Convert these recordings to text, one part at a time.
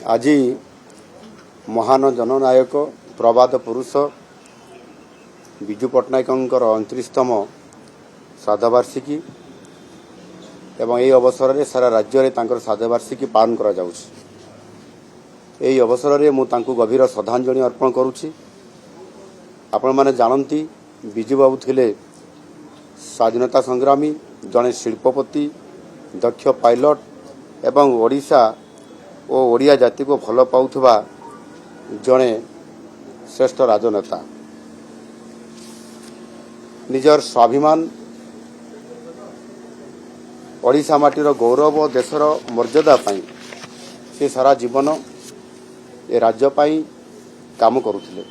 आज महान जननायक प्रवाद पुरुष विजु पट्टनायक 29तम श्राद्धवार्षिकी एवं यही अवसर में सारा राज्य में श्राद्धवार्षिकी पालन करा जाउछि। एही अवसर में मुझे गभीर श्रद्धांजलि अर्पण करुछि। आपण माने जानती विजु बाबू थिले स्वाधीनता संग्रामी, जड़े शिल्पपति, दक्ष पायलट एवं ओडिशा और ओडिया जाति को भल पाउथबा जड़े श्रेष्ठ राजनेता। निजर स्वाभिमान, ओडिशा माटीर गौरव और देशर मर्यादा पाई से सारा जीवन ए राज्य पाई काम करुथिले।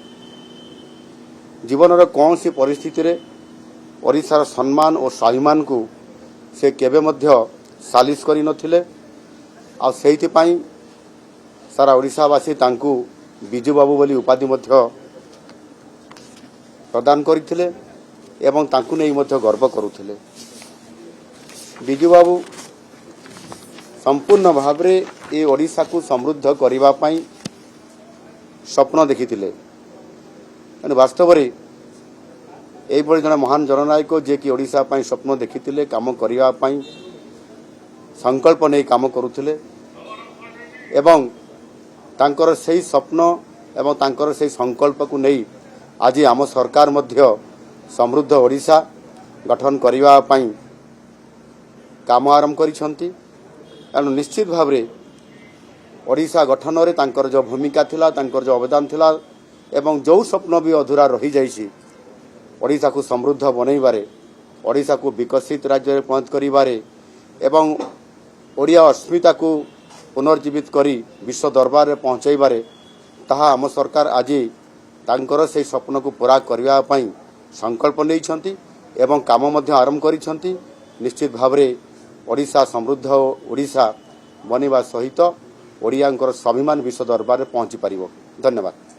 जीवन कौन सी परिस्थिति रे ओडिशार सम्मान और स्वाभिमान को से केबे मध्य सालिश करि नथिले। आ सेहिति पाई सारा ओडिशावासी तांकू विजु बाबू बोली उपाधि मध्य प्रदान करथिले एवं तांकू नै मध्य गर्व करुथिले। विजु बाबू संपूर्ण भाव रे ए ओडिशा को समृद्ध करिवा पाई स्वप्न देखिथिले। वास्तव रे एही भली जने महान जननायक जे कि ओडिशा पाई स्वप्न देखिथिले, काम करिवा पाई संकल्प नै काम करुथिले एवं तांकर सही स्वप्न एवं तांकर सही संकल्प को नहीं आज आम सरकार मध्य समृद्ध ओडिशा गठन करिवा पाई काम आरंभ करिसंती। एनु निश्चित भाव रे ओडिशा गठन रे तांकर जो भूमिका थिला, तांकर जो अवदान थिला एवं जो स्वप्न भी अधूरा रही जाइछि ओडिशा को समृद्ध बनैबारे, ओडिशा को विकसित राज्य में पहुंच करिबारे एवं ओडिया अस्मिता को पुनर्जीवित करी विश्व दरबार में पहुंचाइबारे ताहा आम सरकार आज तांकर से स्वप्न को पूरा करबा पई संकल्प नैछंती एवं काम मध्य आरंभ करिसंती। निश्चित भाव रे ओडिशा समृद्ध ओडिशा बनिबा सहित ओडियांकर स्वाभिमान विश्व दरबार में पहुंची पारिबो। धन्यवाद।